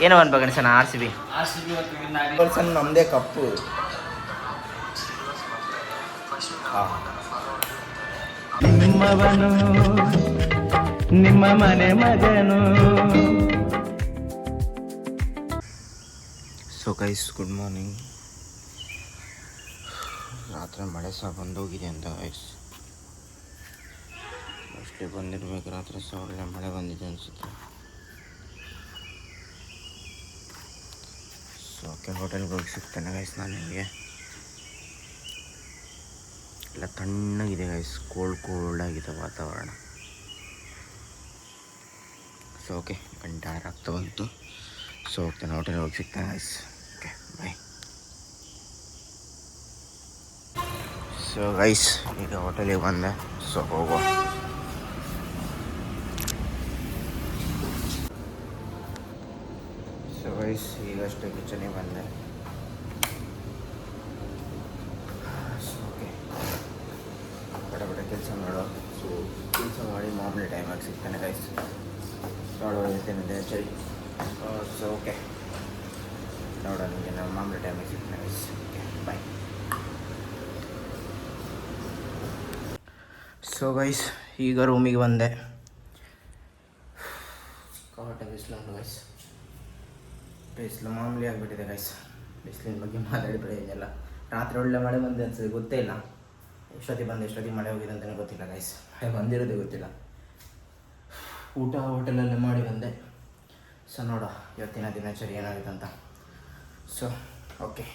ಏನೋ ಒಂದು ಗಣೇಶನ ಆರ್ ಸಿ ಬಿ ನಮ್ಮದೇ ಕಪ್ಪು. ನಿಮ್ಮವನು ನಿಮ್ಮ ಮನೆ ಮಗನು. So guys good morning. ರಾತ್ರಿ ಮಳೆ ಸಹ ಬಂದೋಗಿದೆ ಅಂತ ಗೈಸ್. ಅಷ್ಟೇ ಬಂದಿರ್ಬೇಕು, ರಾತ್ರಿ ಸಹ ಒಳ್ಳೆ ಮಳೆ ಬಂದಿದೆ ಅನಿಸುತ್ತೆ. ಸೊ ಓಕೆ, ಹೋಟೆಲ್ಗೆ ಹೋಗಿ ಸಿಗ್ತೇನೆ ಗೈಸ್ ನಾನು ನಿಮಗೆ. ಎಲ್ಲ ತಣ್ಣಗಿದೆ ಗೈಸ್, ಕೋಲ್ಡ್ ಆಗಿದೆ ವಾತಾವರಣ. ಸೊ ಓಕೆ, ಗಂಟೆ 6 ಆಗ್ತಾ ಬಂತು. ಸೊ ಹೋಗ್ತೇನೆ, ಹೋಟೆಲ್ಗೆ ಹೋಗಿ ಸಿಗ್ತೇನೆ guys. Okay bye. So guys ಈಗ ಹೋಟೆಲಿಗೆ ಬಂದೆ. ಸೊ ಹೋಗುವ. ಸೊ ಗೈಸ್ ಈಗಷ್ಟೇ ಕಿಚನಿಗೆ ಬಂದೆ. ಸೊ ಓಕೆ, ಬಡ ಕೆಲಸ ಮಾಡೋ. ಸೊ ಕೆಲಸ ಮಾಡಿ ಮಾಮೂಲಿ ಟೈಮಾಗಿ ಸಿಗ್ತಾನೆ ಗೈಸ್. ನೋಡುವ ಇರ್ತೇನೆ ಸರಿ. ಸೊ ಓಕೆ, ನೋಡೋಣ ನಿಮಗೆ ನಾವು ಮಾಮೂಲಿ ಟೈಮಾಗಿ ಸಿಗ್ತಾನೆ guys. Okay bye. So guys ಈಗ ರೂಮಿಗೆ ಬಂದೆ. ಕಾಟೆ ಬಿಸಿಲು ಉಂಟು ಗೈಸ್, ಬಿಸಿಲು ಮಾಮೂಲಿ ಆಗಿಬಿಟ್ಟಿದೆ ಗೈಸ್. ಬಿಸಿಲಿನ ಬಗ್ಗೆ ಮಾತಾಡಿದ್ರೆ ಇದೆಲ್ಲ. ರಾತ್ರಿ ಒಳ್ಳೆ ಮಳೆ ಬಂದಿದೆ ಅನ್ಸುತ್ತೆ, ಗೊತ್ತೇ ಇಲ್ಲ ಎಷ್ಟೊತ್ತಿಗೆ ಮಳೆ ಹೋಗಿದೆ ಅಂತಲೇ ಗೊತ್ತಿಲ್ಲ ಗೈಸ್. ಮಳೆ ಬಂದಿರೋದೇ ಗೊತ್ತಿಲ್ಲ. ಊಟ ಹೋಟೆಲಲ್ಲೇ ಮಾಡಿ ಬಂದೆ. ಸೊ ನೋಡೋ ಇವತ್ತಿನ ದಿನಚರಿ ಏನಾಗುತ್ತೆ ಅಂತ. So okay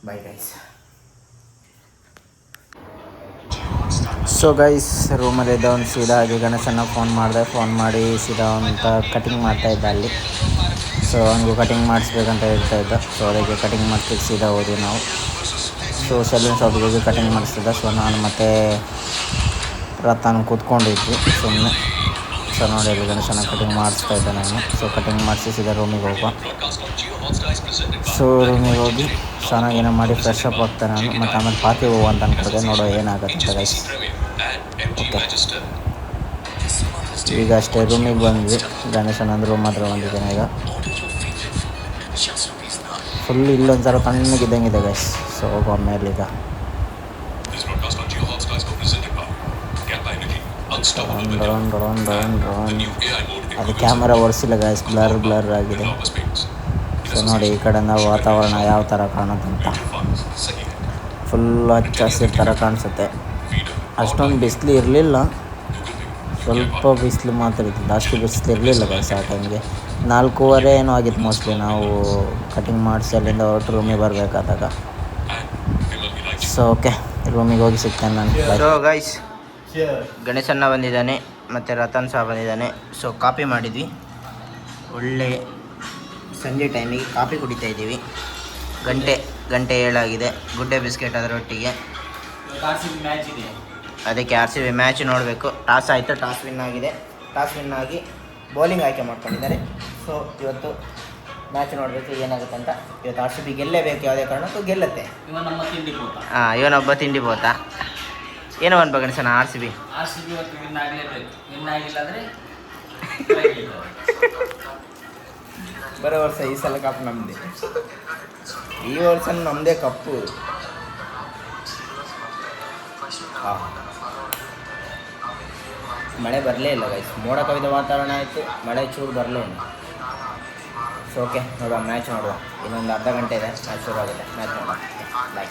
bye guys. So guys ರೂಮಲ್ಲಿದ್ದ ಒಂದು ಸೀದಾ ಆಗಿ ಗಣೇಶನ ಫೋನ್ ಮಾಡಿ ಸೀದಾ ಅಂತ ಕಟಿಂಗ್ ಮಾಡ್ತಾಯಿದ್ದ ಅಲ್ಲಿ. ಸೊ ಹಂಗೂ ಕಟಿಂಗ್ ಮಾಡಿಸ್ಬೇಕಂತ ಹೇಳ್ತಾ ಇದ್ದ. ಸೊ ಅದಕ್ಕೆ ಕಟಿಂಗ್ ಮಾಡಿಸ್ಲಿಕ್ಕೆ ಸೀದಾ ಹೋದ್ವಿ ನಾವು. ಸೊ ಸೆಲೂನ್ ಶಾಪಿಗೆ ಹೋಗಿ ಕಟಿಂಗ್ ಮಾಡಿಸ್ತಿದ್ದ. ಸೊ ನಾನು ಮತ್ತು ರತನ್ ಕೂತ್ಕೊಂಡಿದ್ವಿ ಸುಮ್ಮನೆ. ಸೊ ನೋಡಿ ಅಲ್ಲಿ ಗಣೇಶನ ಕಟಿಂಗ್ ಮಾಡಿಸ್ತಾ ಇದ್ದೆ ನಾನು. ಸೊ ಕಟಿಂಗ್ ಮಾಡಿಸಿ ಸೀದಾ ರೂಮಿಗೆ ಹೋಗುವ. ಸೊ ರೂಮಿಗೆ ಹೋಗಿ ಚೆನ್ನಾಗೇನೋ ಮಾಡಿ ಫ್ರೆಶ್ ಅಪ್ ಆಗ್ತಾನೆ ನಾನು. ಮತ್ತು ಆಮೇಲೆ ಪಾರ್ಕಿಗೆ ಹೋಗುವ ಅಂತ ಅನ್ಕೊಳ್ದೆ. ನೋಡೋ ಏನಾಗುತ್ತೆ ಗೈಸ್. ಓಕೆ ಈಗ ಅಷ್ಟೇ ರೂಮಿಗೆ ಬಂದ್ವಿ. ಗಣೇಶನ ಅಂದ್ರೆ ರೂಮ್ ಹತ್ರ ಬಂದಿದ್ದೇನೆ ಈಗ. ಫುಲ್ ಇಲ್ಲೊಂಥರ ತಣ್ಣಗಿದ್ದಂಗಿದೆ ಗೈಸ್. ಸೊ ಹೋಗುವ ಮೇಲೆ ಈಗ. ಅದು ಕ್ಯಾಮರಾ ಓಡಿಸಿಲ್ಲ ಗೈಸ್, ಬ್ಲರ್ ಆಗಿದೆ. ಸೊ ನೋಡಿ ಈ ಕಡೆಯಿಂದ ವಾತಾವರಣ ಯಾವ ಥರ ಕಾಣುತ್ತಂತ. ಫುಲ್ ಹಚ್ಚ ಹಸಿರು ಥರ ಕಾಣಿಸುತ್ತೆ. ಅಷ್ಟೊಂದು ಬಿಸಿಲು ಇರಲಿಲ್ಲ, ಸ್ವಲ್ಪ ಬಿಸಿಲು ಮಾತ್ರ ಇತ್ತು, ಜಾಸ್ತಿ ಬಿಸಿಲು ಇರಲಿಲ್ಲ ಗೈಸ್ ಆ ಟೈಮ್ಗೆ. 4:15 ಏನೋ ಆಗಿತ್ತು ಮೋಸ್ಟ್ಲಿ ನಾವು ಕಟಿಂಗ್ ಮಾಡಿಸಿ ಅಲ್ಲಿಂದ ಹೊರಟು ರೂಮಿಗೆ ಬರಬೇಕಾದಾಗ. ಸೊ ಓಕೆ, ರೂಮಿಗೆ ಹೋಗಿ ಸಿಗ್ತೇನೆ ನಾನು. ಸೊ ಗೈಸ್ ಗಣೇಶನ್ನ ಬಂದಿದ್ದಾನೆ ಮತ್ತು ರತನ್ ಸಹ ಬಂದಿದ್ದಾನೆ. ಸೊ ಕಾಪಿ ಮಾಡಿದ್ವಿ, ಒಳ್ಳೆ ಸಂಜೆ ಟೈಮಿಗೆ ಕಾಫಿ ಕುಡಿತಾ ಇದ್ದೀವಿ. ಗಂಟೆ 7 ಆಗಿದೆ. ಗುಡ್ಡೆ ಬಿಸ್ಕೆಟ್ ಅದರೊಟ್ಟಿಗೆ. ಅದಕ್ಕೆ RCB ಮ್ಯಾಚ್ ನೋಡಬೇಕು. ಟಾಸ್ ಆಯಿತು, ಟಾಸ್ ವಿನ್ ಆಗಿ ಬೌಲಿಂಗ್ ಆಯ್ಕೆ ಮಾಡ್ಕೊಂಡಿದ್ದಾರೆ. ಸೊ ಇವತ್ತು ಮ್ಯಾಚ್ ನೋಡಬೇಕು ಏನಾಗುತ್ತೆ ಅಂತ. ಇವತ್ತು RCB ಗೆಲ್ಲೇಬೇಕು, ಯಾವುದೇ ಕಾರಣಕ್ಕೂ ಗೆಲ್ಲುತ್ತೆ. ಇವನೊಬ್ಬ ತಿಂಡಿ ಬೋತ. ಏನೋ ಒಂದು ಗಣೇಶನ RCB ಬರೋ ವರ್ಷ ಈ ಸಲ ಕಪ್ ನಮ್ಮದೇ. ಈ ವರ್ಷ ನಮ್ಮದೇ ಕಪ್ಪು. ಮಳೆ ಬರಲೇ ಇಲ್ಲ ಗೈಸ್. ಮೋಡ ಕವಿದ ವಾತಾವರಣ ಆಯಿತು, ಮಳೆ ಚೂರು ಬರಲೇ ಇಲ್ಲ. ಸೊ ಓಕೆ ನೋಡುವ, ಮ್ಯಾಚ್ ನೋಡುವ. ಇನ್ನೊಂದು ಅರ್ಧ ಗಂಟೆ ಇದೆ, ಮ್ಯಾಚ್ ಶುರು ಆಗಿದೆ. ಮ್ಯಾಚ್ ನೋಡುವ. ಬಾಯ್.